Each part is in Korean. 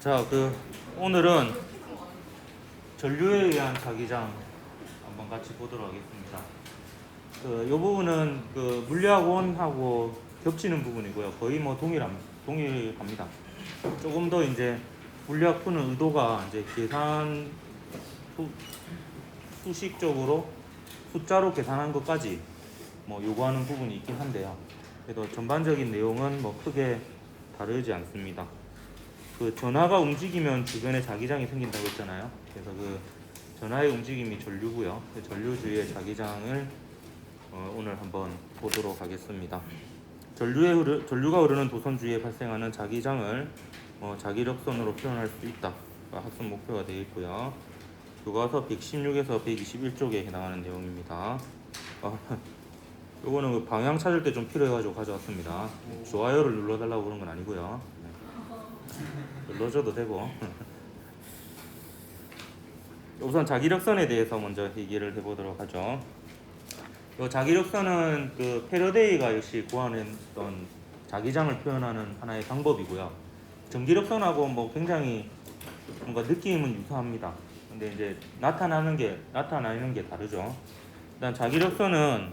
자, 오늘은 전류에 의한 자기장 한번 같이 보도록 하겠습니다. 이 부분은 물리학원하고 겹치는 부분이고요. 거의 뭐 동일합니다. 조금 더 이제 물리학 푸는 의도가 이제 계산 수식적으로 숫자로 계산한 것까지 뭐 요구하는 부분이 있긴 한데요. 그래도 전반적인 내용은 뭐 크게 다르지 않습니다. 전하가 움직이면 주변에 자기장이 생긴다고 했잖아요. 그래서 전하의 움직임이 전류고요. 전류 주위의 자기장을 오늘 한번 보도록 하겠습니다. 전류가 흐르는 도선 주위에 발생하는 자기장을 자기력선으로 표현할 수 있다. 학습 목표가 되어 있고요. 교과서 116에서 121쪽에 해당하는 내용입니다. 요거는 방향 찾을 때 좀 필요해가지고 가져왔습니다. 좋아요를 눌러달라고 그런 건 아니고요. 눌러줘도 되고. 우선 자기력선에 대해서 먼저 얘기를 해보도록 하죠. 이 자기력선은 패러데이가 역시 구현했던 자기장을 표현하는 하나의 방법이고요. 전기력선하고 뭐 굉장히 뭔가 느낌은 유사합니다. 근데 이제 나타나는 게 다르죠. 일단 자기력선은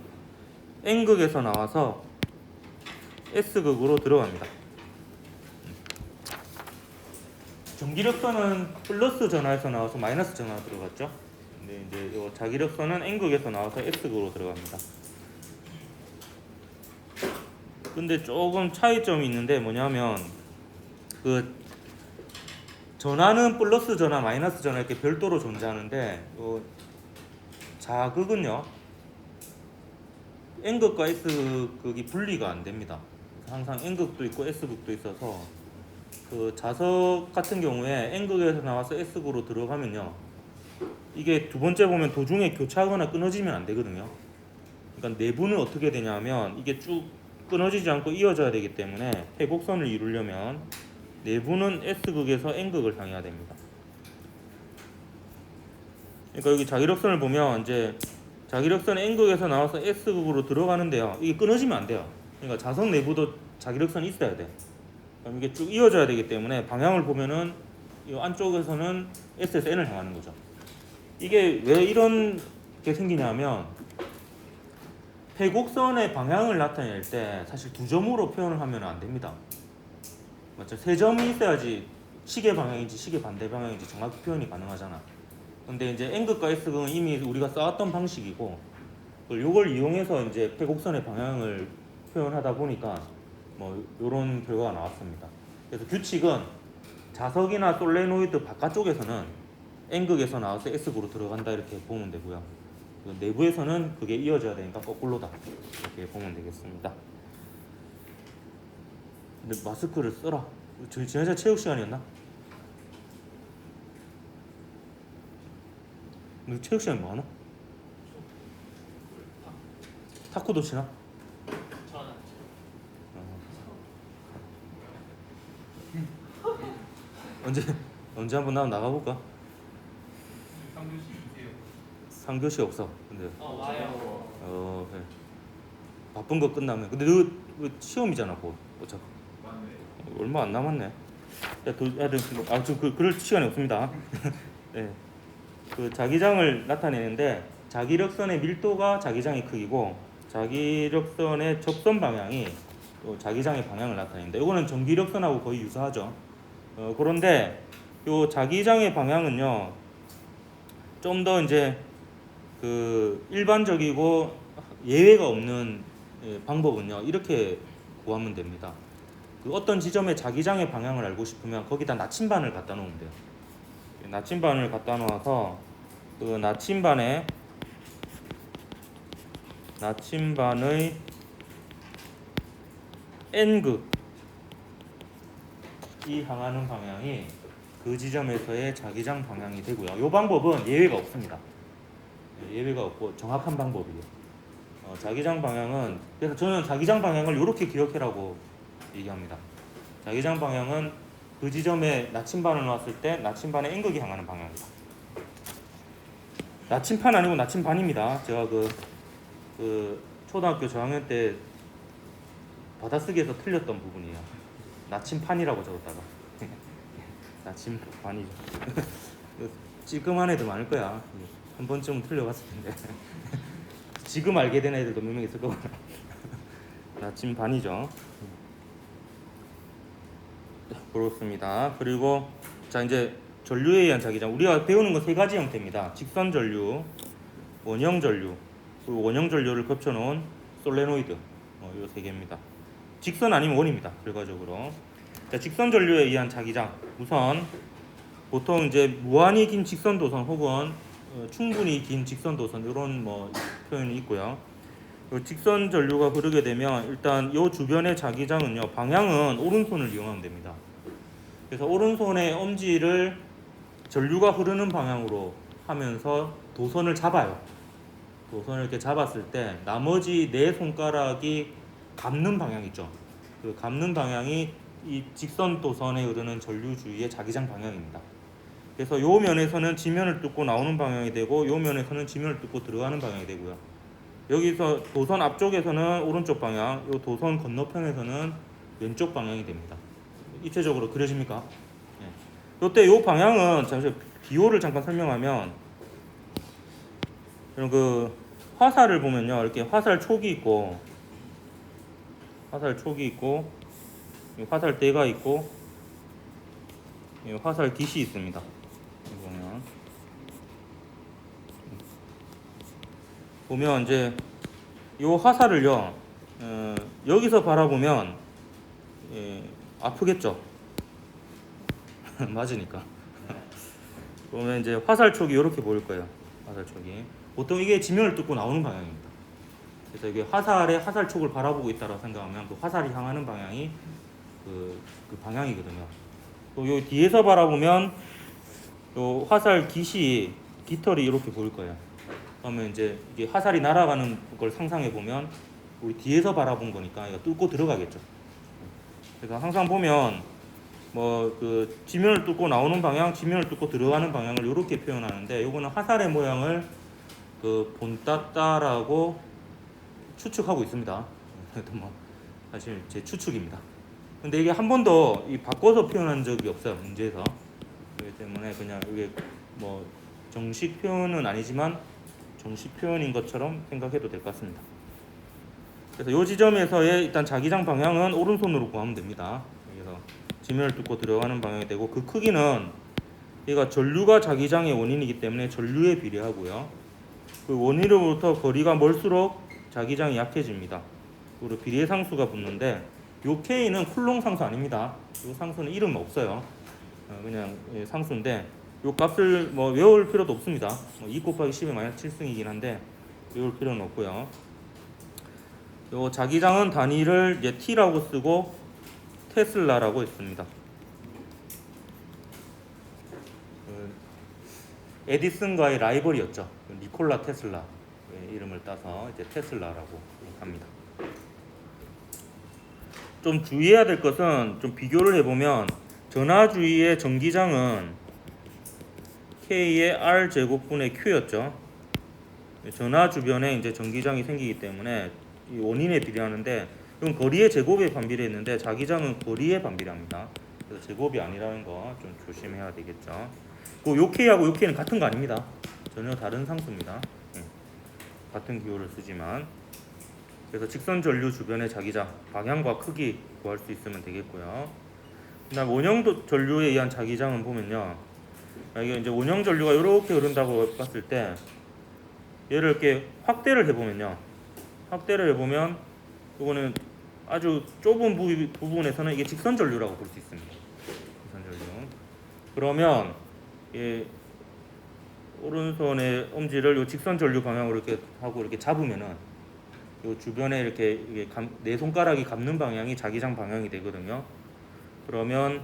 N극에서 나와서 S극으로 들어갑니다. 전기력선은 플러스 전하에서 나와서 마이너스 전하로 들어갔죠. 근데 이제 이 자기력선은 N극에서 나와서 S극으로 들어갑니다. 근데 조금 차이점이 있는데 뭐냐면 전하는 플러스 전하, 마이너스 전하 이렇게 별도로 존재하는데 자극은요 N극과 S극이 분리가 안 됩니다. 항상 N극도 있고 S극도 있어서 자석 같은 경우에 N극에서 나와서 S극으로 들어가면요 이게 두 번째 보면 도중에 교차하거나 끊어지면 안 되거든요. 그러니까 내부는 어떻게 되냐면 이게 쭉 끊어지지 않고 이어져야 되기 때문에 회곡선을 이루려면 내부는 S극에서 N극을 향해야 됩니다. 그러니까 여기 자기력선을 보면 이제 자기력선 N극에서 나와서 S극으로 들어가는데요. 이게 끊어지면 안 돼요. 그러니까 자석 내부도 자기력선이 있어야 돼. 그럼 이게 쭉 이어져야 되기 때문에 방향을 보면은 이 안쪽에서는 S에서 N을 향하는 거죠. 이게 왜 이런 게 생기냐면 회곡선의 방향을 나타낼 때 사실 두 점으로 표현을 하면 안 됩니다. 맞죠? 세 점이 있어야지 시계 방향인지 시계 반대 방향인지 정확히 표현이 가능하잖아. 근데 이제 N극과 S극은 이미 우리가 써왔던 방식이고 이걸 이용해서 이제 회곡선의 방향을 표현하다 보니까 뭐 이런 결과가 나왔습니다. 그래서 규칙은 자석이나 솔레노이드 바깥쪽에서는 N극에서 나와서 S극으로 들어간다 이렇게 보면 되고요. 내부에서는 그게 이어져야 되니까 거꾸로다 이렇게 보면 되겠습니다. 근데 마스크를 써라. 지난주에 체육 시간이었나? 너 체육 시간 뭐 하나? 탁구도 치나? 언제 한번 나가볼까? 상교시 없어. 근데 와요. 그래. 바쁜 거 끝나면. 근데 너 시험이잖아, 곧. 어차피 얼마 안 남았네. 야, 좀 그럴 시간이 없습니다. 네. 자기장을 나타내는데 자기력선의 밀도가 자기장의 크기고 자기력선의 접선 방향이 자기장의 방향을 나타냅니다. 이거는 전기력선하고 거의 유사하죠. 그런데 요 자기장의 방향은요 좀 더 이제 일반적이고 예외가 없는 방법은요 이렇게 구하면 됩니다. 어떤 지점의 자기장의 방향을 알고 싶으면 거기다 나침반을 갖다 놓으면 돼요. 나침반을 갖다 놓아서 나침반의 N극이 향하는 방향이 그 지점에서의 자기장 방향이 되고요. 이 방법은 예외가 없습니다. 예외가 없고 정확한 방법이에요. 자기장 방향은 그래서 저는 자기장 방향을 이렇게 기억해라고 얘기합니다. 자기장 방향은 그 지점에 나침반을 놨을 때 나침반의 N극이 향하는 방향입니다. 나침판 아니고 나침반입니다. 제가 초등학교 저학년 때 받아쓰기에서 틀렸던 부분이에요. 나침판이라고 적었다가 나침 반이죠. 찔끔한 애들 많을 거야. 한 번쯤은 틀려봤을 텐데. 지금 알게 된 애들도 몇 명 있을 거고. 나침 반이죠. 그렇습니다. 그리고 자 이제 전류에 의한 자기장. 우리가 배우는 건 세 가지 형태입니다. 직선 전류, 원형 전류, 그리고 원형 전류를 겹쳐놓은 솔레노이드. 이 세 개입니다. 직선 아니면 원입니다. 결과적으로. 자, 직선 전류에 의한 자기장. 우선 보통 이제 무한히 긴 직선 도선 혹은 충분히 긴 직선 도선 이런 뭐 표현이 있고요. 직선 전류가 흐르게 되면 일단 이 주변의 자기장은요 방향은 오른손을 이용하면 됩니다. 그래서 오른손의 엄지를 전류가 흐르는 방향으로 하면서 도선을 잡아요. 도선을 이렇게 잡았을 때 나머지 네 손가락이 감는 방향 있죠. 그 감는 방향이 이 직선 도선에 흐르는 전류 주위의 자기장 방향입니다. 그래서 요 면에서는 지면을 뚫고 나오는 방향이 되고 요 면에서는 지면을 뚫고 들어가는 방향이 되고요. 여기서 도선 앞쪽에서는 오른쪽 방향, 요 도선 건너편에서는 왼쪽 방향이 됩니다. 입체적으로 그려집니까? 네. 이때 요 방향은 잠시 비호를 잠깐 설명하면 이런 그 화살을 보면요 이렇게 화살 촉이 있고 화살대가 있고 화살 깃이 있습니다. 보면 이제 요 화살을요 여기서 바라보면 아프겠죠. 맞으니까. 보면 이제 화살촉이 이렇게 보일 거예요. 화살촉이 보통 이게 지면을 뚫고 나오는 방향입니다. 그래서 이게 화살촉을 바라보고 있다고 생각하면 그 화살이 향하는 방향이 그 방향이거든요. 또 요 뒤에서 바라보면 요 화살 깃털이 이렇게 보일 거예요. 그러면 이제 이게 화살이 날아가는 걸 상상해 보면 우리 뒤에서 바라본 거니까 이거 뚫고 들어가겠죠. 그래서 항상 보면 뭐 그 지면을 뚫고 나오는 방향, 지면을 뚫고 들어가는 방향을 이렇게 표현하는데 요거는 화살의 모양을 그 본따따라고 추측하고 있습니다. 뭐 사실 제 추측입니다. 근데 이게 한 번도 바꿔서 표현한 적이 없어요. 문제에서. 그렇기 때문에 그냥 이게 뭐 정식 표현은 아니지만 정식 표현인 것처럼 생각해도 될 것 같습니다. 그래서 이 지점에서의 일단 자기장 방향은 오른손으로 구하면 됩니다. 그래서 지면을 뚫고 들어가는 방향이 되고 그 크기는 얘가 전류가 자기장의 원인이기 때문에 전류에 비례하고요. 그 원인으로부터 거리가 멀수록 자기장이 약해집니다. 그리고 비례 상수가 붙는데 요 K는 쿨롱 상수 아닙니다. 요 상수는 이름 없어요. 그냥 상수인데 요 값을 뭐 외울 필요도 없습니다. 2 곱하기 10의 마이너스 7승이긴 한데 외울 필요는 없고요. 요 자기장은 단위를 이제 T라고 쓰고 테슬라라고 했습니다. 에디슨과의 라이벌이었죠. 니콜라 테슬라 이름을 따서 이제 테슬라라고 합니다. 좀 주의해야 될 것은 좀 비교를 해보면 전하 주위의 전기장은 K의 R 제곱분의 Q였죠. 전하 주변에 이제 전기장이 생기기 때문에 이 원인에 비례하는데 이건 거리의 제곱에 반비례했는데 자기장은 거리에 반비례합니다. 그래서 제곱이 아니라는 거 좀 조심해야 되겠죠. 요 K하고 요 K는 같은 거 아닙니다. 전혀 다른 상수입니다. 같은 기호를 쓰지만 그래서 직선 전류 주변의 자기장 방향과 크기 구할 수 있으면 되겠고요. 그다음 원형 전류에 의한 자기장은 보면요. 이게 이제 원형 전류가 이렇게 흐른다고 봤을 때 얘를 이렇게 확대를 해보면요. 확대를 해보면 이거는 아주 좁은 부분에서는 이게 직선 전류라고 볼 수 있습니다. 직선 전류. 그러면 오른손의 엄지를 이 직선 전류 방향으로 이렇게 하고 이렇게 잡으면은 이 주변에 이렇게 네 손가락이 감는 방향이 자기장 방향이 되거든요. 그러면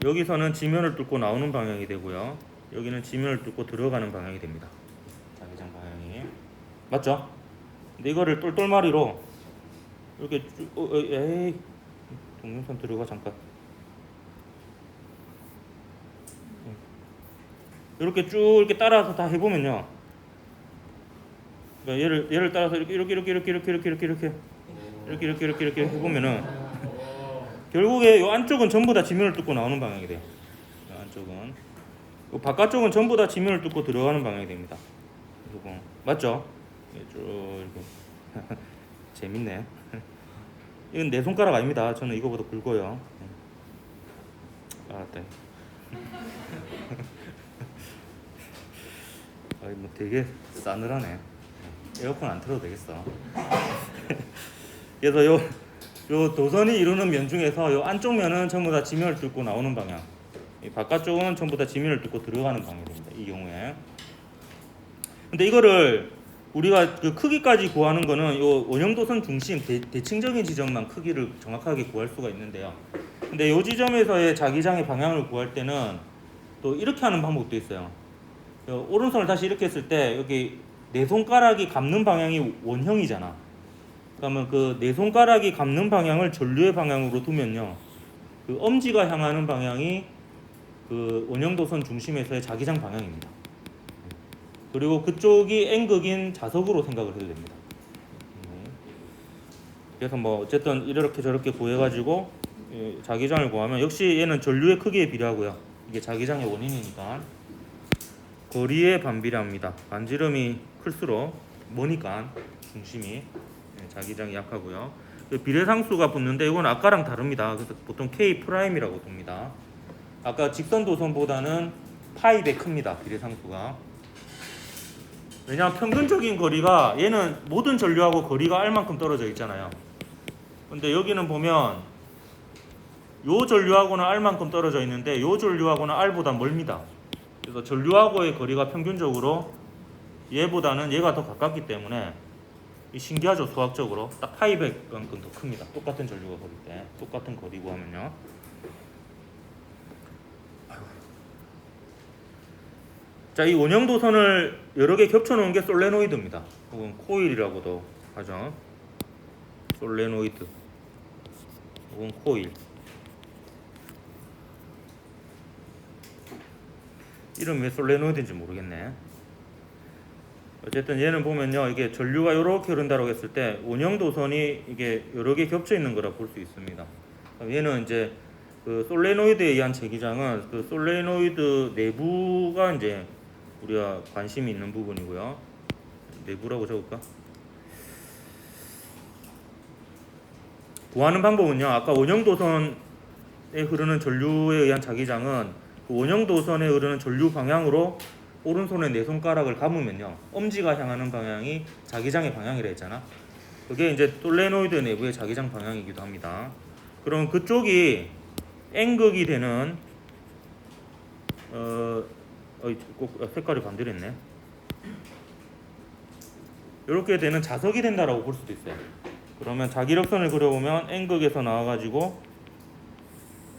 여기서는 지면을 뚫고 나오는 방향이 되고요. 여기는 지면을 뚫고 들어가는 방향이 됩니다. 자기장 방향이 맞죠? 근데 이거를 똘똘마리로 이렇게 에이 동영상 들어가 잠깐. 이렇게 쭉 이렇게 따라서 다 해보면요. 그러니까 이렇게 따라서 이렇게 해보면은 결국에 이 안쪽은 전부 다 지면을 뚫고 나오는 방향이 돼요. 이 안쪽은 이 바깥쪽은 전부 다 지면을 뚫고 들어가는 방향이 됩니다. 그리고 맞죠? 예, 쭉 이렇게 재밌네. 이건 내 손가락 아닙니다. 저는 이거보다 굵어요. 알았다. 아이 뭐 되게 싸늘하네. 에어컨 안 틀어도 되겠어. 그래서 요 도선이 이루는 면 중에서 요 안쪽 면은 전부 다 지면을 뚫고 나오는 방향, 이 바깥쪽은 전부 다 지면을 뚫고 들어가는 방향이 됩니다. 이 경우에. 근데 이거를 우리가 그 크기까지 구하는 거는 요 원형도선 중심 대칭적인 지점만 크기를 정확하게 구할 수가 있는데요. 근데 요 지점에서의 자기장의 방향을 구할 때는 또 이렇게 하는 방법도 있어요. 오른손을 다시 이렇게 했을 때 여기 네 손가락이 감는 방향이 원형이잖아. 그러면 그 네 손가락이 감는 방향을 전류의 방향으로 두면요, 그 엄지가 향하는 방향이 그 원형도선 중심에서의 자기장 방향입니다. 그리고 그쪽이 N극인 자석으로 생각을 해도 됩니다. 그래서 뭐 어쨌든 이렇게 저렇게 구해가지고 자기장을 구하면 역시 얘는 전류의 크기에 비례하고요. 이게 자기장의 원인이니까 거리에 반비례합니다. 반지름이 클수록 머니까 중심이 자기장이 약하고요. 비례상수가 붙는데 이건 아까랑 다릅니다. 그래서 보통 K'이라고 둡니다. 아까 직선 도선보다는 파이배 큽니다. 비례상수가. 왜냐하면 평균적인 거리가 얘는 모든 전류하고 거리가 R만큼 떨어져 있잖아요. 근데 여기는 보면 요 전류하고는 R만큼 떨어져 있는데 요 전류하고는 R보다 멀습니다. 그래서 전류하고의 거리가 평균적으로 얘보다는 얘가 더 가깝기 때문에 신기하죠. 수학적으로 딱 파이백만큼 더 큽니다. 똑같은 전류가 거릴 때 똑같은 거리고 하면요. 자, 이 원형도선을 여러 개 겹쳐놓은 게 솔레노이드입니다. 혹은 코일이라고도 하죠. 솔레노이드 혹은 코일. 이름 왜 솔레노이드인지 모르겠네. 어쨌든 얘는 보면요, 이게 전류가 이렇게 흐른다고 했을 때 원형도선이 이게 여러 개 겹쳐 있는 거라 볼 수 있습니다. 얘는 이제 그 솔레노이드에 의한 제기장은 그 솔레노이드 내부가 이제 우리가 관심이 있는 부분이고요. 내부라고 적을까? 구하는 방법은요, 아까 원형도선에 흐르는 전류에 의한 자기장은 그 원형도선에 흐르는 전류 방향으로 오른손에 네 손가락을 감으면요, 엄지가 향하는 방향이 자기장의 방향이라 했잖아. 그게 이제 솔레노이드 내부의 자기장 방향이기도 합니다. 그럼 그쪽이 N극이 되는 꼭 색깔이 반대랬네. 이렇게 되는 자석이 된다라고 볼 수도 있어요. 그러면 자기력선을 그려보면 N극에서 나와가지고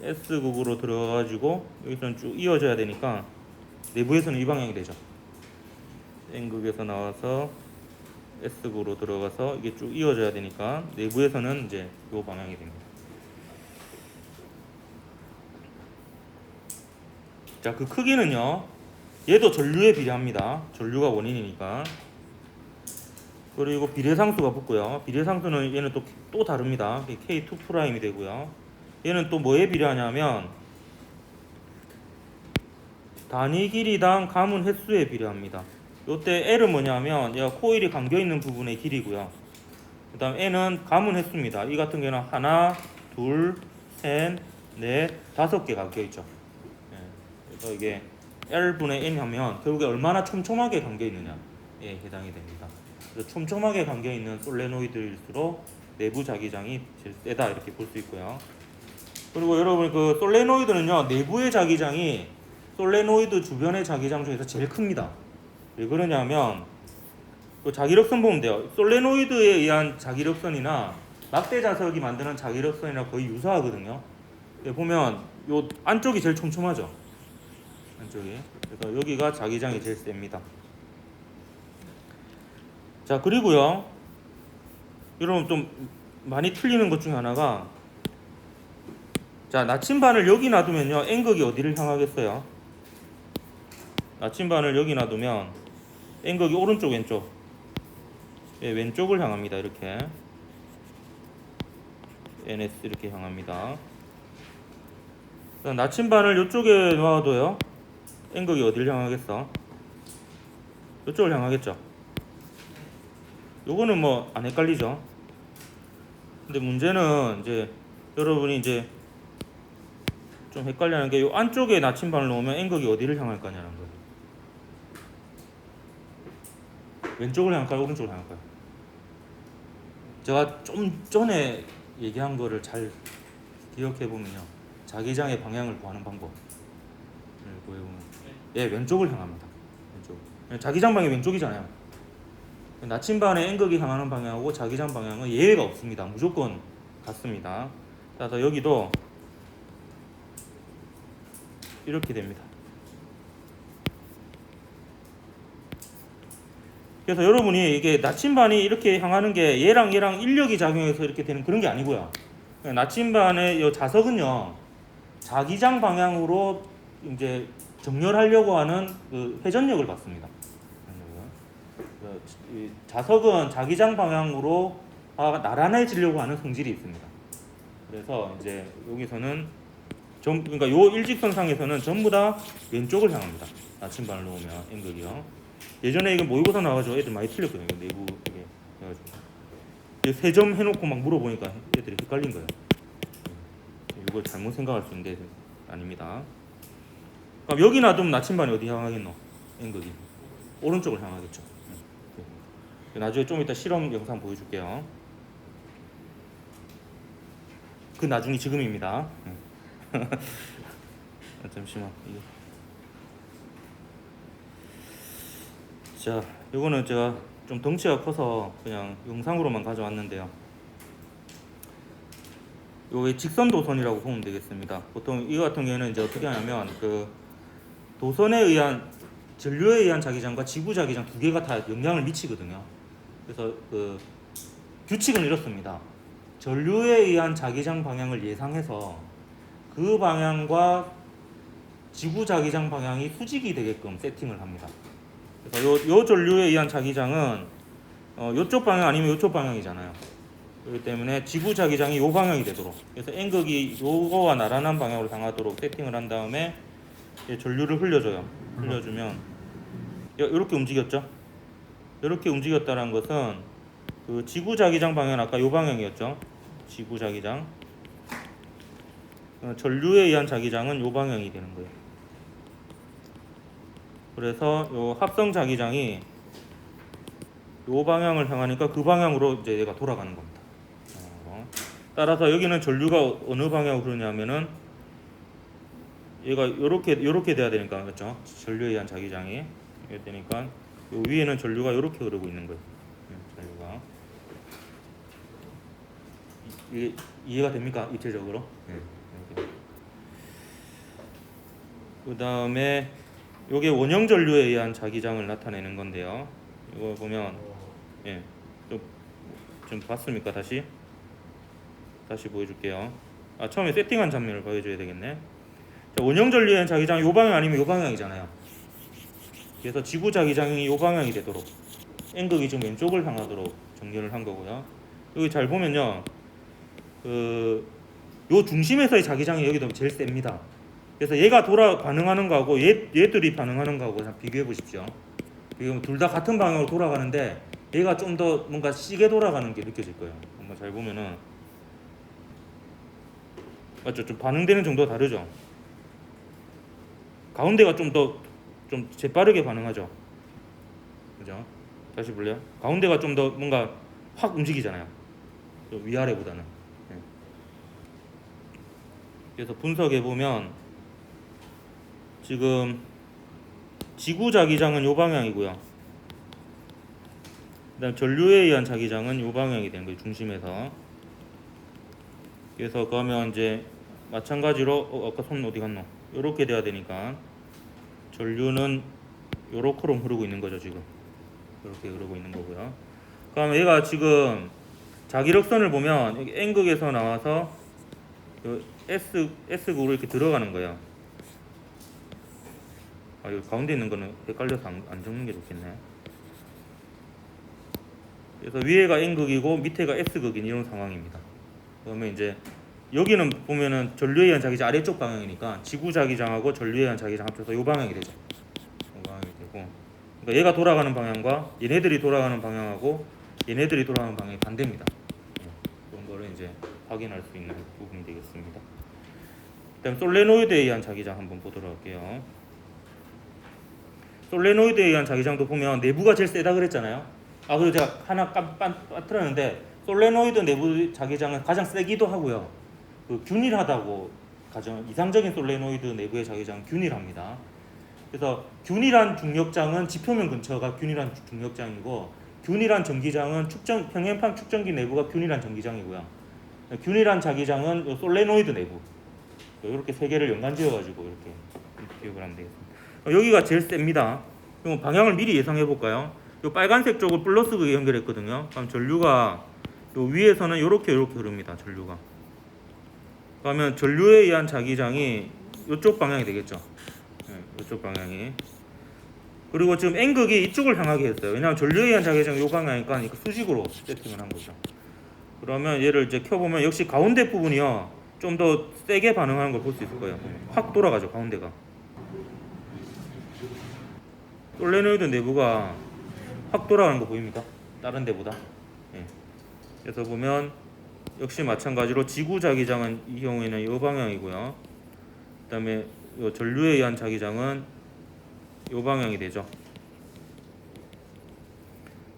S극으로 들어가가지고 여기서는 쭉 이어져야 되니까 내부에서는 이 방향이 되죠. N극에서 나와서 S극으로 들어가서 이게 쭉 이어져야 되니까 내부에서는 이제 이 방향이 됩니다. 자, 그 크기는요, 얘도 전류에 비례합니다. 전류가 원인이니까. 그리고 비례상수가 붙고요. 비례상수는 얘는 또 다릅니다. K2'이 되고요. 얘는 또 뭐에 비례하냐면 단위 길이당 감은 횟수에 비례합니다. 요때 L은 뭐냐면 얘가 코일이 감겨 있는 부분의 길이고요. 그 다음 N은 감은 횟수입니다. 이 같은 경우는 하나, 둘, 셋, 넷, 5개 감겨 있죠. 그래서 이게 L분의 N 하면 결국에 얼마나 촘촘하게 감겨 있느냐에 해당이 됩니다. 그래서 촘촘하게 감겨 있는 솔레노이드일수록 내부 자기장이 제일 세다 이렇게 볼 수 있고요. 그리고 여러분 그 솔레노이드는요, 내부의 자기장이 솔레노이드 주변의 자기장 중에서 제일 큽니다. 왜 그러냐면 그 자기력선 보면 돼요. 솔레노이드에 의한 자기력선이나 막대 자석이 만드는 자기력선이랑 거의 유사하거든요. 보면 요 안쪽이 제일 촘촘하죠. 안쪽이. 그래서 여기가 자기장이 제일 셉니다. 자, 그리고요, 여러분 좀 많이 틀리는 것 중에 하나가, 자, 나침반을 여기 놔두면요, N극이 어디를 향하겠어요? 나침반을 여기 놔두면 N극이 오른쪽 왼쪽, 왼쪽을 향합니다. 이렇게 NS 이렇게 향합니다. 나침반을 이쪽에 놔둬요. N극이 어디를 향하겠어? 이쪽을 향하겠죠. 요거는 뭐 안 헷갈리죠. 근데 문제는 이제 여러분이 이제 좀 헷갈리는 게 요 안쪽에 나침반을 놓으면 N극이 어디를 향할 거냐는 거예요. 왼쪽을 향할까요? 오른쪽을 향할까요? 제가 좀 전에 얘기한 거를 잘 기억해 보면요. 자기장의 방향을 구하는 방법. 보여보면 예, 왼쪽을 향합니다. 왼쪽. 자기장 방향이 왼쪽이잖아요. 나침반의 N극이 향하는 방향하고 자기장 방향은 예외가 없습니다. 무조건 같습니다. 따라서 여기도 이렇게 됩니다. 그래서 여러분이 이게 나침반이 이렇게 향하는 게 얘랑 인력이 작용해서 이렇게 되는 그런 게 아니고요. 나침반의 이 자석은요, 자기장 방향으로 이제 정렬하려고 하는 그 회전력을 받습니다. 이 자석은 자기장 방향으로 나란해지려고 하는 성질이 있습니다. 그래서 이제 여기서는 그러니까 요 일직선상에서는 전부 다 왼쪽을 향합니다. 나침반을 놓으면 N극이요. 예전에 이거 모의고사 나와가지고 애들 많이 틀렸거든요. 내부 이게 해가지고 세 점 해놓고 막 물어보니까 애들이 헷갈린 거예요. 이걸 잘못 생각할 수 있는데 아닙니다. 그럼 여기 놔두면 나침반이 어디 향하겠노? N극이 오른쪽을 향하겠죠. 나중에 좀 이따 실험 영상 보여줄게요. 그 나중이 지금입니다. 잠시만. 자, 이거는 제가 좀 덩치가 커서 그냥 영상으로만 가져왔는데요. 요게 직선 도선이라고 보면 되겠습니다. 보통 이 같은 경우에는 이제 어떻게 하냐면 그 도선에 의한 전류에 의한 자기장과 지구 자기장 두 개가 다 영향을 미치거든요. 그래서 그 규칙은 이렇습니다. 전류에 의한 자기장 방향을 예상해서 그 방향과 지구 자기장 방향이 수직이 되게끔 세팅을 합니다. 그래서 요 전류에 의한 자기장은 요쪽 방향 아니면 요쪽 방향이잖아요. 그렇기 때문에 지구 자기장이 요 방향이 되도록, 그래서 N극이 요거와 나란한 방향으로 향하도록 세팅을 한 다음에 전류를 흘려줘요. 흘려주면 이렇게 움직였죠. 이렇게 움직였다는 것은 그 지구 자기장 방향은 아까 요 방향이었죠. 지구 자기장. 전류에 의한 자기장은 요 방향이 되는 거예요. 그래서 요 합성 자기장이 요 방향을 향하니까 그 방향으로 이제 얘가 돌아가는 겁니다. 따라서 여기는 전류가 어느 방향으로 흐르냐면은 얘가 요렇게 돼야 되니까, 그렇죠? 전류에 의한 자기장이 이렇게 되니까 요 위에는 전류가 요렇게 흐르고 있는 거예요. 전류가 이게 이해가 됩니까? 입체적으로? 그 다음에 요게 원형 전류에 의한 자기장을 나타내는 건데요. 이거 보면 좀 봤습니까? 다시 보여줄게요. 처음에 세팅한 장면을 보여줘야 되겠네. 자, 원형 전류에 의한 자기장이 요 방향 아니면 요 방향이잖아요. 그래서 지구 자기장이 요 방향이 되도록 N극이 지금 왼쪽을 향하도록 정렬을 한 거고요. 여기 잘 보면요, 요 중심에서의 자기장이 여기도 제일 셉니다. 그래서 얘가 반응하는 거하고 얘들이 반응하는 거하고 비교해 보십시오. 둘 다 같은 방향으로 돌아가는데 얘가 좀 더 뭔가 시게 돌아가는 게 느껴질 거예요. 한번 잘 보면은 맞죠? 좀 반응되는 정도가 다르죠. 가운데가 좀 재빠르게 반응하죠. 그죠? 다시 볼래요? 가운데가 좀 더 뭔가 확 움직이잖아요. 위아래보다는. 그래서 분석해 보면 지금 지구 자기장은 요 방향이고요. 그다음 전류에 의한 자기장은 요 방향이 되는 거예요. 중심에서. 그래서 그러면 이제 마찬가지로 아까 손 어디 갔노? 요렇게 돼야 되니까 전류는 요렇게로 흐르고 있는 거죠. 지금 이렇게 흐르고 있는 거고요. 그러면 얘가 지금 자기력선을 보면 여기 N극에서 나와서 S극으로 이렇게 들어가는 거예요. 여기 가운데 있는 거는 헷갈려서 안 적는 게 좋겠네. 그래서 위에가 N극이고 밑에가 S극인 이런 상황입니다. 그러면 이제 여기는 보면은 전류에 의한 자기장 아래쪽 방향이니까 지구 자기장하고 전류에 의한 자기장 합쳐서 이 방향이 되죠. 이 방향이 되고, 그러니까 얘가 돌아가는 방향과 얘네들이 돌아가는 방향하고 얘네들이 돌아가는 방향이 반대입니다. 그런 거를 이제 확인할 수 있는 부분이 되겠습니다. 그다음 솔레노이드에 의한 자기장 한번 보도록 할게요. 솔레노이드에 의한 자기장도 보면 내부가 제일 세다 그랬잖아요. 그리고 제가 하나 빠뜨렸는데 솔레노이드 내부 자기장은 가장 세기도 하고요. 그 균일하다고 가정 이상적인 솔레노이드 내부의 자기장은 균일합니다. 그래서 균일한 중력장은 지표면 근처가 균일한 중력장이고 균일한 전기장은 평행판 축전기 내부가 균일한 전기장이고요. 균일한 자기장은 솔레노이드 내부. 이렇게 세 개를 연관지어가지고 이렇게 기억을 하면 되겠습니다. 여기가 제일 셉니다. 그럼 방향을 미리 예상해 볼까요? 요 빨간색 쪽을 플러스 극에 연결했거든요. 그럼 전류가 요 위에서는 이렇게 흐릅니다. 전류가. 그러면 전류에 의한 자기장이 이쪽 방향이 되겠죠. 이쪽 방향이. 그리고 지금 N극이 이쪽을 향하게 했어요. 왜냐하면 전류에 의한 자기장이 이 방향이니까 수직으로 세팅을 한 거죠. 그러면 얘를 이제 켜보면 역시 가운데 부분이요. 좀 더 세게 반응하는 걸 볼 수 있을 거예요. 확 돌아가죠. 가운데가. 솔레노이드 내부가 확 돌아가는 거 보입니까? 다른 데보다. 그래서 보면 역시 마찬가지로 지구 자기장은 이 경우에는 이 방향이고요. 그다음에 이 전류에 의한 자기장은 이 방향이 되죠.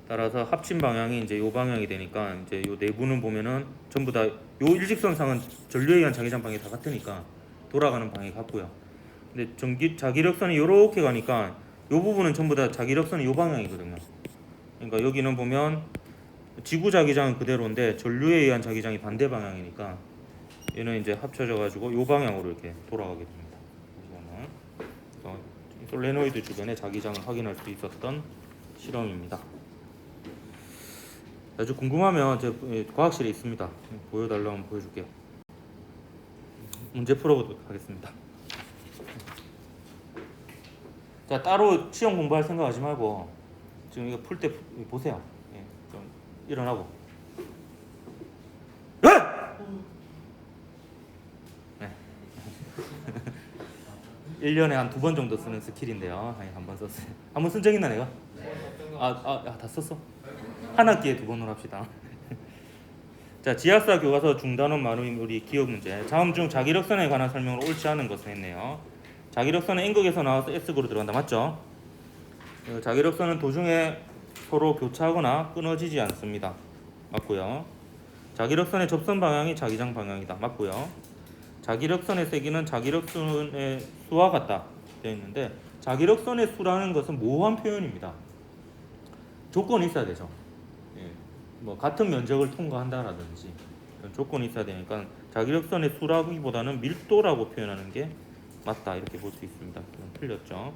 따라서 합친 방향이 이제 이 방향이 되니까 이제 이 내부는 보면은 전부 다 이 일직선상은 전류에 의한 자기장 방향이 다 같으니까 돌아가는 방향이 같고요. 근데 자기력선이 이렇게 가니까 이 부분은 전부 다 자기력선이 이 방향이거든요. 그러니까 여기는 보면 지구 자기장은 그대로인데 전류에 의한 자기장이 반대 방향이니까 얘는 이제 합쳐져 가지고 이 방향으로 이렇게 돌아가게 됩니다. 이거는 솔레노이드 주변의 자기장을 확인할 수 있었던 실험입니다. 아주 궁금하면 제 과학실에 있습니다. 보여달라면 보여줄게요. 문제 풀어보도록 하겠습니다. 자, 따로 시험 공부할 생각하지 말고 지금 이거 풀 때 보세요. 좀 일어나고. 네. 1년에 한 2번 정도 쓰는 스킬인데요. 한 번 썼어요. 한 번 쓴 적 있나 내가? 다 썼어? 한 학기에 2번으로 합시다. 자, 지하수와 교과서 중단원 마무리 기억 문제. 다음 중 자기력선에 관한 설명을 옳지 않은 것을 했네요. 자기력선은 N극에서 나와서 S극으로 들어간다. 맞죠? 자기력선은 도중에 서로 교차하거나 끊어지지 않습니다. 맞고요. 자기력선의 접선 방향이 자기장 방향이다. 맞고요. 자기력선의 세기는 자기력선의 수와 같다 되어 있는데 자기력선의 수라는 것은 모호한 표현입니다. 조건이 있어야 되죠. 뭐 같은 면적을 통과한다라든지 이런 조건이 있어야 되니까 자기력선의 수라기보다는 밀도라고 표현하는 게 맞다 이렇게 볼 수 있습니다. 틀렸죠.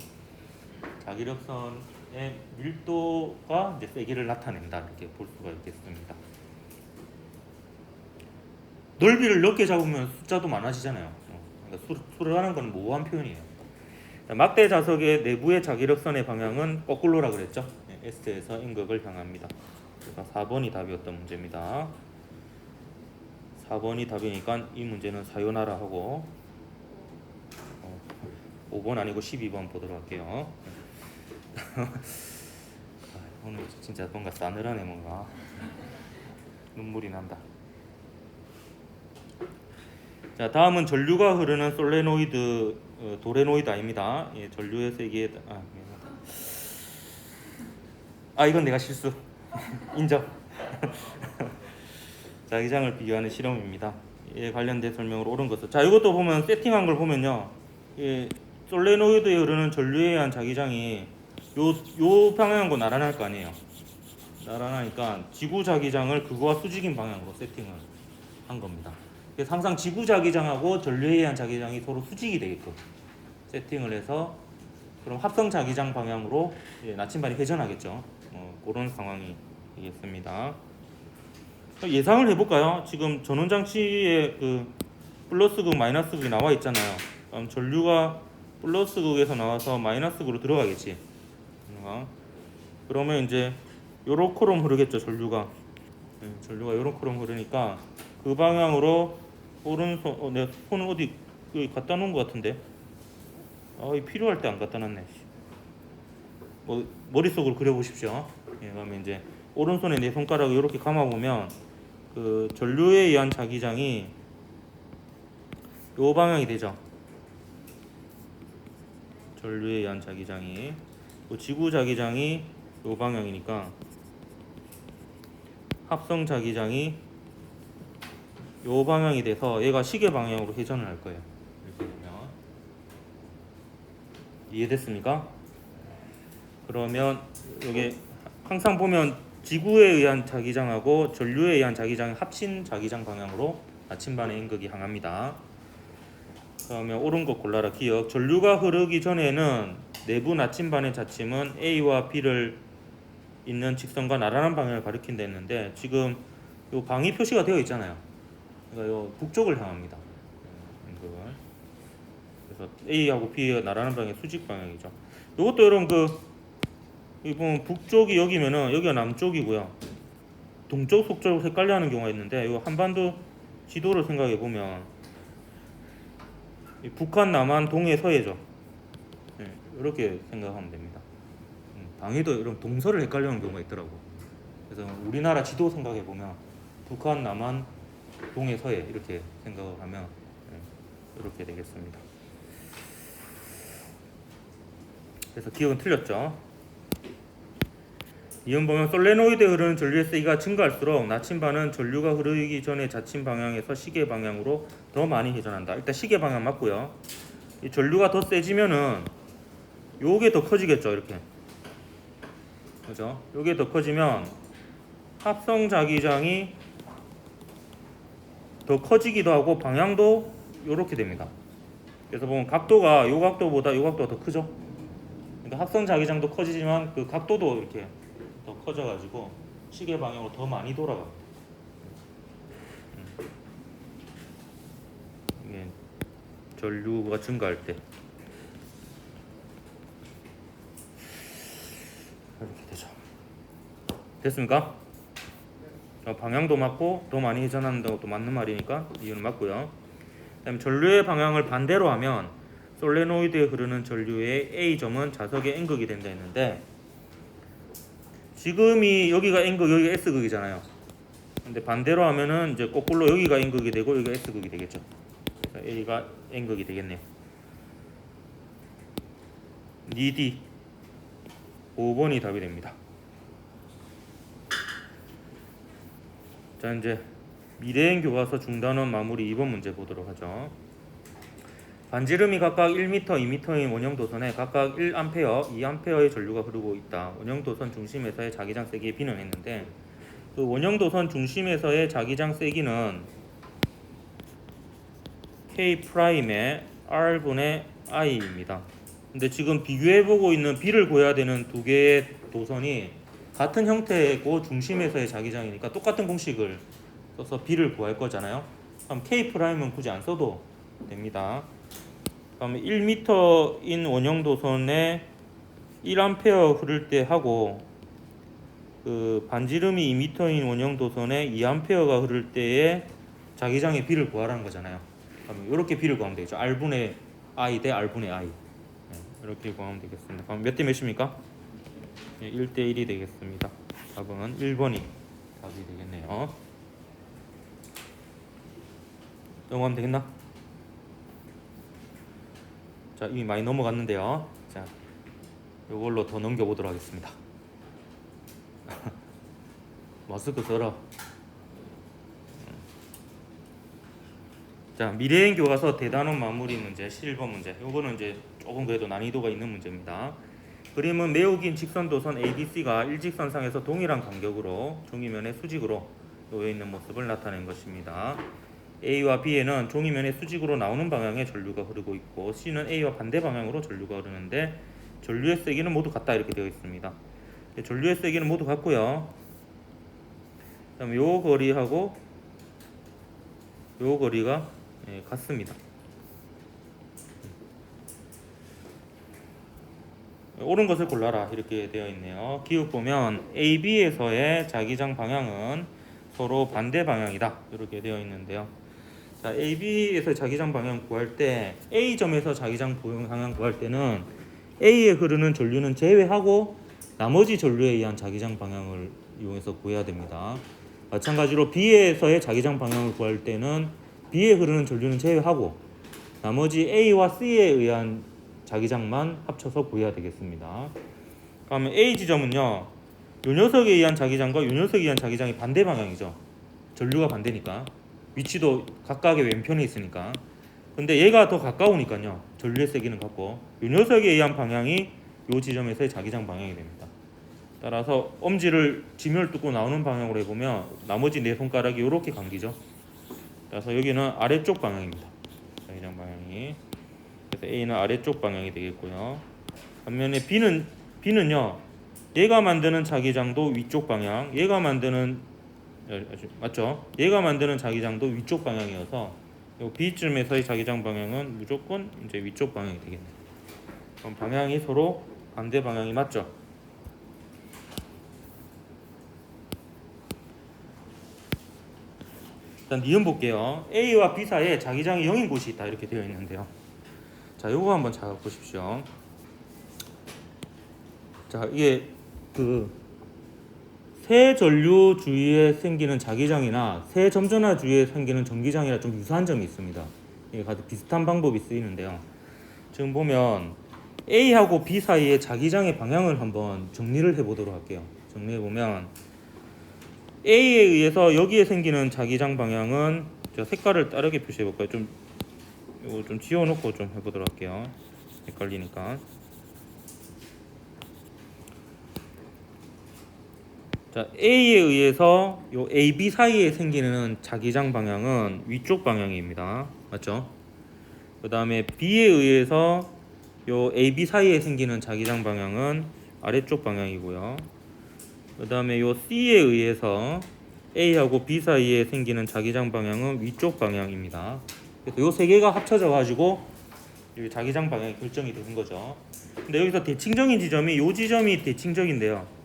자기력선의 밀도가 이제 세기를 나타낸다 이렇게 볼 수가 있겠습니다. 넓이를 넓게 잡으면 숫자도 많아지잖아요. 그러니까 수라는 건 모호한 표현이에요. 막대 자석의 내부의 자기력선의 방향은 거꾸로라 그랬죠. S에서 N극을 향합니다. 그래서 4번이 답이었던 문제입니다. 4번이 답이니까 이 문제는 사요나라 하고 5번 아니고 12번 보도록 할게요. 오늘 진짜 뭔가 싸늘하네. 뭔가 눈물이 난다. 자, 다음은 전류가 흐르는 솔레노이드 도레노이드 아닙니다. 전류의 세기에 이건 내가 실수. 인정. 자기장을 비교하는 실험입니다. 이에 관련된 설명으로 옳은 것은 자, 이것도 보면 세팅한 걸 보면요. 솔레노이드에 흐르는 전류에 의한 자기장이 요 방향과 나란할 거 아니에요. 나란하니까 지구 자기장을 그거와 수직인 방향으로 세팅을 한 겁니다. 그래서 항상 지구 자기장하고 전류에 의한 자기장이 서로 수직이 되게끔 세팅을 해서 그럼 합성 자기장 방향으로 나침반이 회전하겠죠. 그런 상황이 되겠습니다. 예상을 해볼까요? 지금 전원장치에 그 플러스극, 마이너스극이 나와 있잖아요. 그럼 전류가 플러스극에서 나와서 마이너스극으로 들어가겠지. 그러면 이제 요렇게로 흐르겠죠. 전류가 요렇게로 흐르니까 그 방향으로 오른손 내가 손을 어디 여기 갖다 놓은 것 같은데. 필요할 때 안 갖다 놨네. 뭐 머릿속으로 그려보십시오. 예, 그러면 이제 오른손에 내 손가락을 이렇게 감아보면 그 전류에 의한 자기장이 요 방향이 되죠. 전류에 의한 자기장이 또 지구 자기장이 요 방향이니까 합성 자기장이 요 방향이 돼서 얘가 시계 방향으로 회전을 할 거예요. 이렇게 보면 이해됐습니까? 그러면 여기 항상 보면 지구에 의한 자기장하고 전류에 의한 자기장이 합친 자기장 방향으로 나침반의 N극이 향합니다. 그러면 옳은 것 골라라 기억. 전류가 흐르기 전에는 내부 나침반의 자침은 A와 B를 있는 직선과 나란한 방향을 가리킨다 했는데 지금 요 방위 표시가 되어 있잖아요. 그러니까 요 북쪽을 향합니다. 그래서 A하고 B가 나란한 방향의 수직 방향이죠. 요것도 여러분 여기 보면 북쪽이 여기면은 여기가 남쪽이고요. 동쪽 속쪽으로 헷갈려하는 경우가 있는데 요 한반도 지도를 생각해 보면 북한, 남한, 동해, 서해죠. 이렇게 생각하면 됩니다. 방위도 이런 동서를 헷갈려하는 경우가 있더라고. 그래서 우리나라 지도 생각해 보면 북한, 남한, 동해, 서해 이렇게 생각을 하면 이렇게 되겠습니다. 그래서 기억은 틀렸죠. 이음 보면 솔레노이드에 흐르는 전류의 세기가 증가할수록 나침반은 전류가 흐르기 전에 자침 방향에서 시계 방향으로 더 많이 회전한다. 일단 시계 방향 맞고요. 이 전류가 더 세지면은 요게 더 커지겠죠. 이렇게. 그죠? 요게 더 커지면 합성 자기장이 더 커지기도 하고 방향도 요렇게 됩니다. 그래서 보면 각도가 요 각도보다 요 각도가 더 크죠. 그러니까 합성 자기장도 커지지만 그 각도도 이렇게 더 커져가지고 시계 방향으로 더 많이 돌아갑니다. 이게 전류가 증가할 때 이렇게 되죠. 됐습니까? 방향도 맞고 더 많이 회전하는 것도 맞는 말이니까 이유는 맞고요. 그다음에 전류의 방향을 반대로 하면 솔레노이드에 흐르는 전류의 A점은 자석의 N극이 된다 했는데 지금이 여기가 N극, 여기가 S극이잖아요. 근데 반대로 하면은 이제 거꾸로 여기가 N극이 되고 여기가 S극이 되겠죠. 그래서 A가 N극이 되겠네요. D 5번이 답이 됩니다. 자, 이제 미래행 교과서 중단원 마무리 2번 문제 보도록 하죠. 반지름이 각각 1m, 2m인 원형 도선에 각각 1A, 2A의 전류가 흐르고 있다. 원형 도선 중심에서의 자기장 세기에 B는 했는데 그 원형 도선 중심에서의 자기장 세기는 K'의 R분의 I입니다. 근데 지금 비교해보고 있는 B를 구해야 되는 두 개의 도선이 같은 형태고 중심에서의 자기장이니까 똑같은 공식을 써서 B를 구할 거잖아요. 그럼 K'은 굳이 안 써도 됩니다. 그러면 1m인 원형 도선에 1A 흐를 때 하고 그 반지름이 2m인 원형 도선에 2A가 흐를 때의 자기장의 B를 구하라는 거잖아요. 그럼 이렇게 B를 구하면 되겠죠. R분의 I 대 R분의 I. 이렇게 구하면 되겠습니다. 그럼 몇 대 몇입니까? 1대 1이 되겠습니다. 답은 1번이 답이 되겠네요. 넘어가면 되겠나? 자, 이미 많이 넘어갔는데요. 자, 이걸로 더 넘겨보도록 하겠습니다. 마스크 써라. 자, 미래행 교과서 대단원 마무리 문제 11번 문제. 요거는 이제 조금 그래도 난이도가 있는 문제입니다. 그림은 매우 긴 직선도선 ABC가 일직선상에서 동일한 간격으로 종이면의 수직으로 놓여 있는 모습을 나타낸 것입니다. A와 B에는 종이면의 수직으로 나오는 방향의 전류가 흐르고 있고 C는 A와 반대 방향으로 전류가 흐르는데 전류의 세기는 모두 같다 이렇게 되어 있습니다. 전류의 세기는 모두 같고요. 그다음에 요 거리하고 요 거리가 같습니다. 옳은 것을 골라라 이렇게 되어 있네요. 기억 보면 AB에서의 자기장 방향은 서로 반대 방향이다 이렇게 되어 있는데요. 자, AB에서 자기장 방향 구할 때 A점에서 자기장 방향 구할 때는 A에 흐르는 전류는 제외하고 나머지 전류에 의한 자기장 방향을 이용해서 구해야 됩니다. 마찬가지로 B에서의 자기장 방향을 구할 때는 B에 흐르는 전류는 제외하고 나머지 A와 C에 의한 자기장만 합쳐서 구해야 되겠습니다. 그러면 A 지점은요, 요 녀석에 의한 자기장과 요 녀석에 의한 자기장이 반대 방향이죠. 전류가 반대니까 위치도 각각의 왼편에 있으니까. 근데 얘가 더 가까우니까요, 전류의 세기는 같고 요 녀석에 의한 방향이 요 지점에서의 자기장 방향이 됩니다. 따라서 엄지를 지면을 뚫고 나오는 방향으로 해보면 나머지 네 손가락이 이렇게 감기죠. 따라서 여기는 아래쪽 방향입니다. 자기장 방향이. 그래서 A는 아래쪽 방향이 되겠고요. 반면에 B는요, 얘가 만드는 자기장도 위쪽 방향, 얘가 만드는 맞죠? 얘가 만드는 자기장도 위쪽 방향이어서 요 B쯤에서의 자기장 방향은 무조건 이제 위쪽 방향이 되겠네요. 그럼 방향이 서로 반대 방향이 맞죠? 일단 니은 볼게요. A와 B 사이에 자기장이 0인 곳이 있다 이렇게 되어 있는데요. 자, 요거 한번 잘 보십시오. 자, 이게 새 전류 주위에 생기는 자기장이나 새 점전화 주위에 생기는 전기장이랑 좀 유사한 점이 있습니다. 이게 가장 비슷한 방법이 쓰이는데요. 지금 보면 A하고 B 사이의 자기장의 방향을 한번 정리를 해보도록 할게요. 정리해보면 A에 의해서 여기에 생기는 자기장 방향은 제가 색깔을 다르게 표시해볼까요? 이거 좀 지워놓고 좀 해보도록 할게요. 헷갈리니까. 자, A에 의해서 요 A, B 사이에 생기는 자기장 방향은 위쪽 방향입니다. 맞죠? 그 다음에 B에 의해서 요 A, B 사이에 생기는 자기장 방향은 아래쪽 방향이고요. 그 다음에 요 C에 의해서 A하고 B 사이에 생기는 자기장 방향은 위쪽 방향입니다. 그래서 요 세 개가 합쳐져 가지고 자기장 방향이 결정이 되는 거죠. 근데 여기서 대칭적인 지점이 요 지점이 대칭적인데요.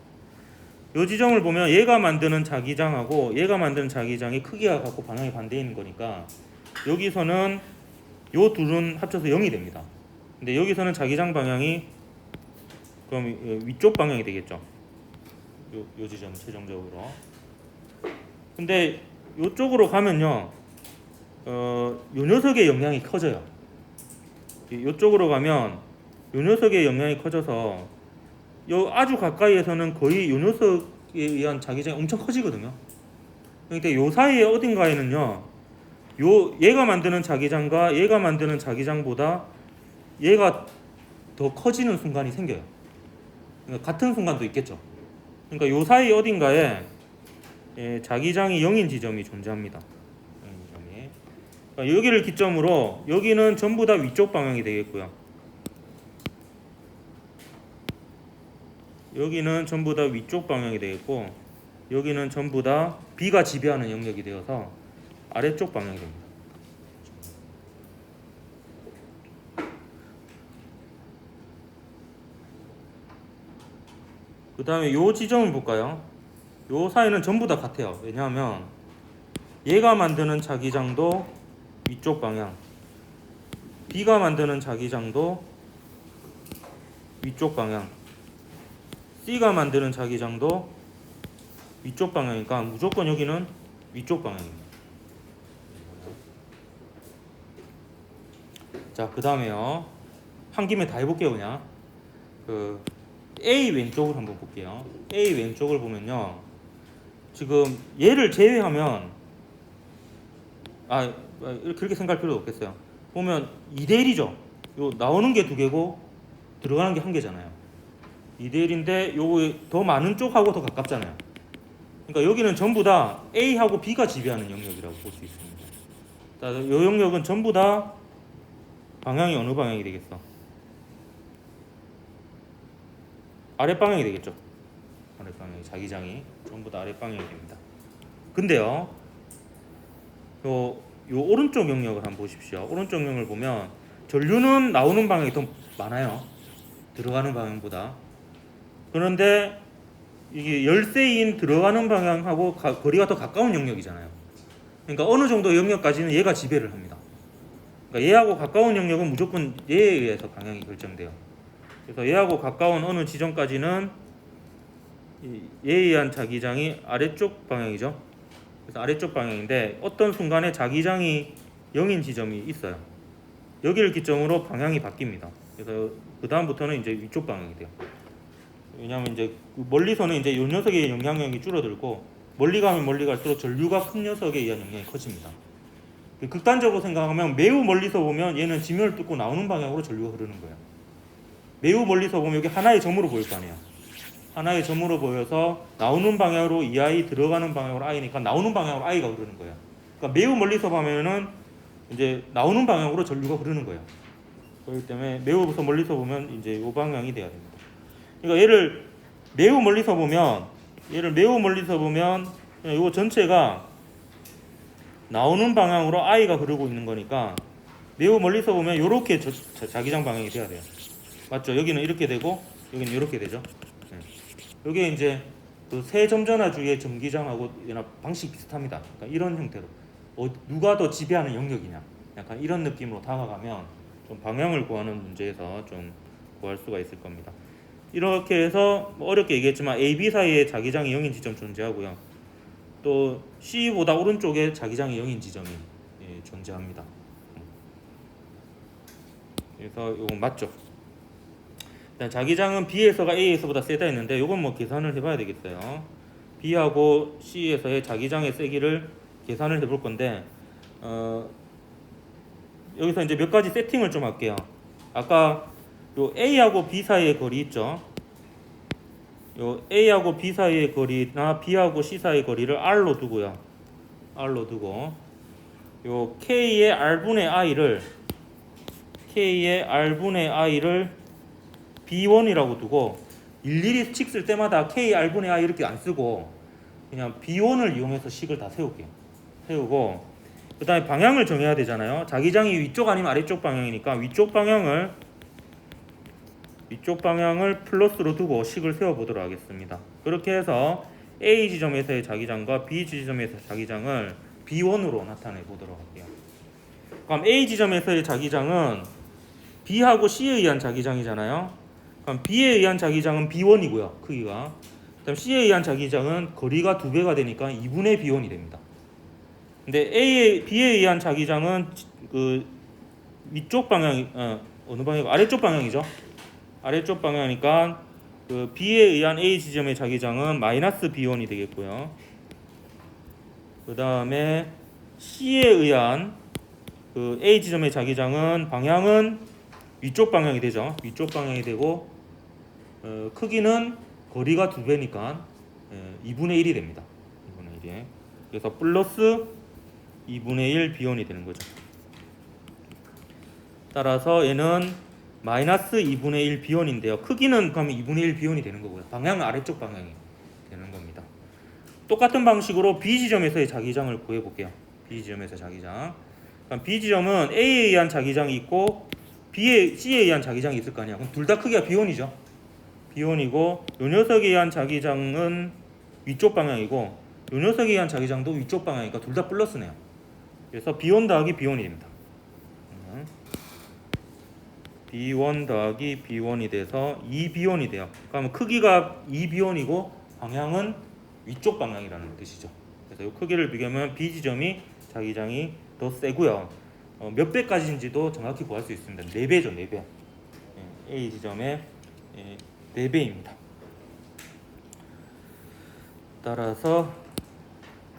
요 지점을 보면 얘가 만드는 자기장하고 얘가 만드는 자기장의 크기가 같고 방향이 반대인 거니까 여기서는 요 둘은 합쳐서 0이 됩니다. 근데 여기서는 자기장 방향이 그럼 위쪽 방향이 되겠죠. 요 지점 최종적으로. 근데 요쪽으로 가면요, 요 녀석의 영향이 커져요. 요쪽으로 가면 요 녀석의 영향이 커져서 요 아주 가까이에서는 거의 요 녀석에 의한 자기장이 엄청 커지거든요. 근데 요 사이에 어딘가에는요, 얘가 만드는 자기장과 얘가 만드는 자기장보다 얘가 더 커지는 순간이 생겨요. 그러니까 같은 순간도 있겠죠. 그러니까 요 사이 어딘가에 자기장이 0인 지점이 존재합니다. 그러니까 여기를 기점으로 여기는 전부 다 위쪽 방향이 되겠고요. 여기는 전부 다 위쪽 방향이 되겠고 여기는 전부 다 B가 지배하는 영역이 되어서 아래쪽 방향이 됩니다. 그 다음에 요 지점을 볼까요? 요 사이는 전부 다 같아요. 왜냐하면 얘가 만드는 자기장도 위쪽 방향, B가 만드는 자기장도 위쪽 방향, C가 만드는 자기장도 위쪽 방향이니까 무조건 여기는 위쪽 방향입니다. 자, 그 다음에요, 한 김에 다 해볼게요. 그냥 A 왼쪽을 한번 볼게요. A 왼쪽을 보면요, 지금 얘를 제외하면 그렇게 생각할 필요 없겠어요. 보면 2대1이죠. 요 나오는 게 2개고 들어가는 게 1개잖아요. 2대1인데 요 더 많은 쪽하고 더 가깝잖아요. 그러니까 여기는 전부 다 A하고 B가 지배하는 영역이라고 볼 수 있습니다. 요 영역은 전부 다 방향이 어느 방향이 되겠어? 아랫방향이 되겠죠. 아랫방향이, 자기장이 전부 다 아랫방향이 됩니다. 근데요, 요 오른쪽 영역을 한번 보십시오. 오른쪽 영역을 보면 전류는 나오는 방향이 더 많아요. 들어가는 방향보다. 그런데 이게 열쇠인 들어가는 방향하고 거리가 더 가까운 영역이잖아요. 그러니까 어느 정도 영역까지는 얘가 지배를 합니다. 그러니까 얘하고 가까운 영역은 무조건 얘에 의해서 방향이 결정돼요. 그래서 얘하고 가까운 어느 지점까지는 얘에 의한 자기장이 아래쪽 방향이죠. 그래서 아래쪽 방향인데 어떤 순간에 자기장이 0인 지점이 있어요. 여기를 기점으로 방향이 바뀝니다. 그래서 그 다음부터는 이제 위쪽 방향이 돼요. 왜냐하면 이제 멀리서는 이제 이 녀석의 영향력이 줄어들고 멀리 가면 멀리 갈수록 전류가 큰 녀석에 의한 영향이 커집니다. 극단적으로 생각하면 매우 멀리서 보면 얘는 지면을 뚫고 나오는 방향으로 전류가 흐르는 거예요. 매우 멀리서 보면 여기 하나의 점으로 보일 거 아니에요. 하나의 점으로 보여서 나오는 방향으로 EI, 들어가는 방향으로 I니까 나오는 방향으로 I가 흐르는 거예요. 그러니까 매우 멀리서 보면은 이제 나오는 방향으로 전류가 흐르는 거예요. 그렇기 때문에 매우 멀리서 보면 이제 이 방향이 돼야 됩니다. 그러니까 얘를 매우 멀리서 보면 이거 전체가 나오는 방향으로 I가 흐르고 있는 거니까 매우 멀리서 보면 이렇게 자기장 방향이 돼야 돼요. 맞죠? 여기는 이렇게 되고 여기는 이렇게 되죠. 이게 이제 그 세점전화주의 전기장하고 방식 비슷합니다. 그러니까 이런 형태로 누가 더 지배하는 영역이냐, 약간 이런 느낌으로 다가가면 좀 방향을 구하는 문제에서 좀 구할 수가 있을 겁니다. 이렇게 해서 뭐 어렵게 얘기했지만 A, B 사이에 자기장이 0인 지점 존재하고요. 또 C보다 오른쪽에 자기장이 0인 지점이 존재합니다. 그래서 이건 맞죠? 자기장은 B에서가 A에서보다 세다 했는데 이건 뭐 계산을 해봐야 되겠어요. B하고 C에서의 자기장의 세기를 계산을 해볼 건데 여기서 이제 몇 가지 세팅을 좀 할게요. 아까 요 A하고 B 사이의 거리 있죠? 요 A하고 B 사이의 거리나 B하고 C 사이의 거리를 R로 두고요. R로 두고 요 K의 R분의 I를 B1이라고 두고 일일이 식 쓸 때마다 K R분의 I 이렇게 안 쓰고 그냥 B1을 이용해서 식을 다 세울게요. 세우고 그 다음에 방향을 정해야 되잖아요. 자기장이 위쪽 아니면 아래쪽 방향이니까 위쪽 방향을 플러스로 두고 식을 세워보도록 하겠습니다. 그렇게 해서 A 지점에서의 자기장과 B 지점에서의 자기장을 B1으로 나타내 보도록 할게요. 그럼 A 지점에서의 자기장은 B하고 C에 의한 자기장이잖아요. 그럼 B에 의한 자기장은 B1이고요. 크기가. 그다음 C에 의한 자기장은 거리가 2배가 되니까 2분의 B1이 됩니다. 근데 B에 의한 자기장은 그 위쪽 방향이 어느 방향이고 아래쪽 방향이죠. 아래쪽 방향이니까 그 B에 의한 A 지점의 자기장은 마이너스 B1이 되겠고요. 그 다음에 C에 의한 그 A 지점의 자기장은 방향은 위쪽 방향이 되죠. 위쪽 방향이 되고 크기는 거리가 2배니까 2분의 1이 됩니다. 2분의 1이. 그래서 플러스 2분의 1 B1이 되는 거죠. 따라서 얘는 마이너스 2분의 1 B1인데요. 크기는 그러면 2분의 1 B1이 되는 거고요. 방향은 아래쪽 방향이 되는 겁니다. 똑같은 방식으로 B 지점에서의 자기장을 구해볼게요. B 지점에서 자기장. 그럼 B 지점은 A에 의한 자기장이 있고 C에 의한 자기장이 있을 거 아니야. 그럼 둘 다 크기가 B1이죠. B1이고 요 녀석에 의한 자기장은 위쪽 방향이고 요 녀석에 의한 자기장도 위쪽 방향이니까 둘 다 플러스네요. 그래서 B1 더하기 B1이 됩니다. B1 더하기 B1이 돼서 2B1이 돼요. 그러면 크기가 2B1이고 방향은 위쪽 방향이라는 뜻이죠. 그래서 이 크기를 비교하면 B 지점이 자기장이 더 세고요. 몇 배까지인지도 정확히 구할 수 있습니다. 4배죠, 4배. A 지점의 4배입니다. 따라서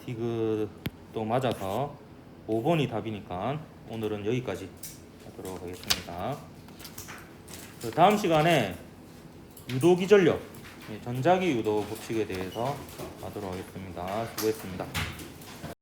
디귿도 맞아서 5번이 답이니까 오늘은 여기까지 하도록 하겠습니다. 다음 시간에 유도기전력, 전자기 유도 법칙에 대해서 하도록 하겠습니다. 수고했습니다.